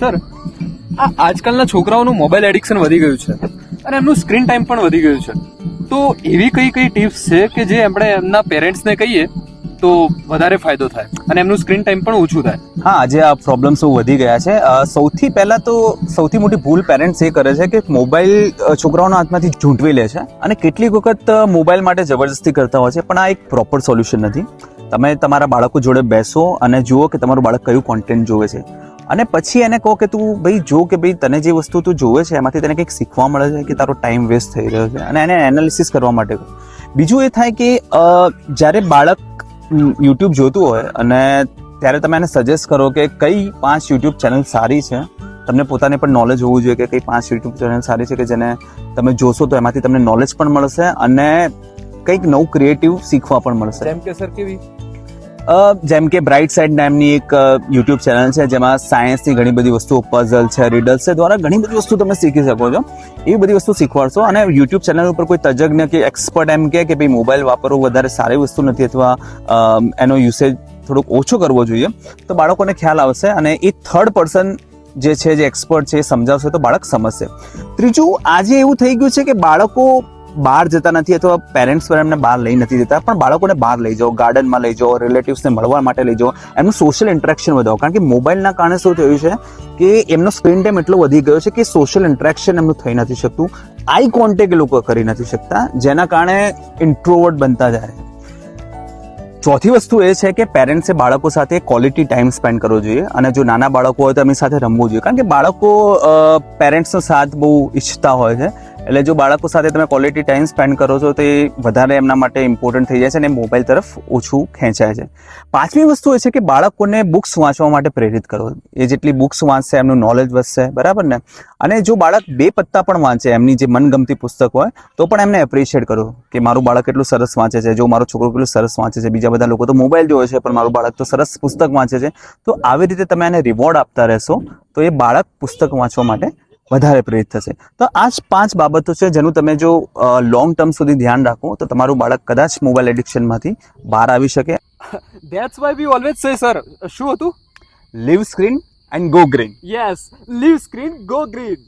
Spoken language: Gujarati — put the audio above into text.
સર, આ આજકાલના છોકરાઓનું મોબાઈલ એડિક્શન વધી ગયું છે અને એમનું સ્ક્રીન ટાઈમ પણ વધી ગયું છે. તો એવી કઈ ટિપ્સ છે કે જે આપણે એમના પેરેન્ટ્સને કહીએ તો વધારે ફાયદો થાય અને એમનું સ્ક્રીન ટાઈમ પણ ઓછું થાય? હા, આજે આ પ્રોબ્લેમ્સ વધી ગયા છે. સૌથી પહેલાં તો સૌથી મોટી ભૂલ પેરેન્ટ્સ એ કરે છે કે મોબાઈલ છોકરાઓના હાથમાંથી ઝૂંટવી લે છે અને કેટલીક વખત મોબાઈલ માટે જબરજસ્તી કરતા હોય છે, પણ આ એક પ્રોપર સોલ્યુશન નથી. તમે તમારા બાળકો જોડે બેસો અને જુઓ કે તમારું બાળક કયું કોન્ટેન્ટ જોવે છે અને પછી એને કહો કે તું ભાઈ જો કે ભાઈ તને જે વસ્તુ તું જોવે છે એમાંથી તને કંઈક શીખવા મળે છે કે તારો ટાઈમ વેસ્ટ થઈ રહ્યો છે, અને એને એનાલિસિસ કરવા માટે કહો. બીજું એ થાય કે જ્યારે બાળક યુટ્યુબ જોતું હોય અને ત્યારે તમે એને સજેસ્ટ કરો કે કઈ 5 યુટ્યુબ ચેનલ સારી છે. તમને પોતાને પણ નોલેજ હોવું જોઈએ કે કઈ 5 યુટ્યુબ ચેનલ સારી છે કે જેને તમે જોશો તો એમાંથી તમને નોલેજ પણ મળશે અને કંઈક નવું ક્રિએટિવ શીખવા પણ મળશે. જેમ કે સર કેવી? જેમ કે બ્રાઇટ સાઇડ નામની એક યુટ્યુબ ચેનલ છે જેમાં સાયન્સની ઘણી બધી વસ્તુઓ, પઝલ છે, રીડલ્સ છે, દ્વારા ઘણી બધી વસ્તુ તમે શીખી શકો છો. એવી બધી વસ્તુ શીખવાડશો અને યુટ્યુબ ચેનલ ઉપર કોઈ તજજ્ઞ કે એક્સપર્ટ એમ કે ભાઈ મોબાઈલ વાપરવો વધારે સારી વસ્તુ નથી અથવા એનો યુસેજ થોડોક ઓછો કરવો જોઈએ, તો બાળકોને ખ્યાલ આવશે અને એ થર્ડ પર્સન જે છે, જે એક્સપર્ટ છે, એ સમજાવશે તો બાળક સમજશે. ત્રીજું, આજે એવું થઈ ગયું છે કે બાળકો બહાર જતા નથી અથવા પેરેન્ટ્સ પર એમને બહાર લઈ નથી જતા, પણ બાળકોને બહાર લઈ જાઓ, ગાર્ડનમાં લઈ જાઓ, રિલેટિવ્સને મળવા માટે લઈ જાઓ, એમનું સોશિયલ ઇન્ટરેક્શન વધારો. કારણ કે મોબાઈલના કારણે શું થયું છે કે એમનો સ્ક્રીન ટાઈમ એટલો વધી ગયો છે કે સોશિયલ ઇન્ટરેક્શન એમનું થઈ નથી શકતું, આઈ કોન્ટેક્ટ એ લોકો કરી નથી શકતા, જેના કારણે ઇન્ટ્રોવર્ટ બનતા જાય. ચોથી વસ્તુ એ છે કે પેરેન્ટ્સે બાળકો સાથે ક્વોલિટી ટાઈમ સ્પેન્ડ કરવો જોઈએ અને જો નાના બાળકો હોય તો એમની સાથે રમવું જોઈએ. કારણ કે બાળકો પેરેન્ટ્સનો સાથ બહુ ઈચ્છતા હોય છે, એટલે જો બાળકો સાથે તમે ક્વોલિટી ટાઈમ સ્પેન્ડ કરો છો તો એ વધારે એમના માટે ઇમ્પોર્ટન્ટ થઈ જાય છે અને મોબાઈલ તરફ ઓછું ખેંચાય છે. પાંચમી વસ્તુ એ છે કે બાળકોને બુક્સ વાંચવા માટે પ્રેરિત કરો. એ જેટલી બુક્સ વાંચશે એમનું નોલેજ વધશે, બરાબર ને? અને જો બાળક 2 પત્તા પણ વાંચે, એમની જે મનગમતી પુસ્તક હોય, તો પણ એમને એપ્રિશિએટ કરો કે મારું બાળક કેટલું સરસ વાંચે છે, જો મારો છોકરો કેટલું સરસ વાંચે છે. બીજા બધા લોકો તો મોબાઈલ જોવે છે પણ મારું બાળક તો સરસ પુસ્તક વાંચે છે. તો આવી રીતે તમે એને રિવોર્ડ આપતા રહેશો તો એ બાળક પુસ્તક વાંચવા માટે વધારે પ્રેરિત થશે. તો આ જ 5 બાબતો છે જેનું તમે જો લોંગ ટર્મ સુધી ધ્યાન રાખો તો તમારું બાળક કદાચ મોબાઈલ એડિક્શનમાંથી બહાર આવી શકે. That's why we always say sir. શું હતું? Leave screen and go green. Yes, leave screen, go green.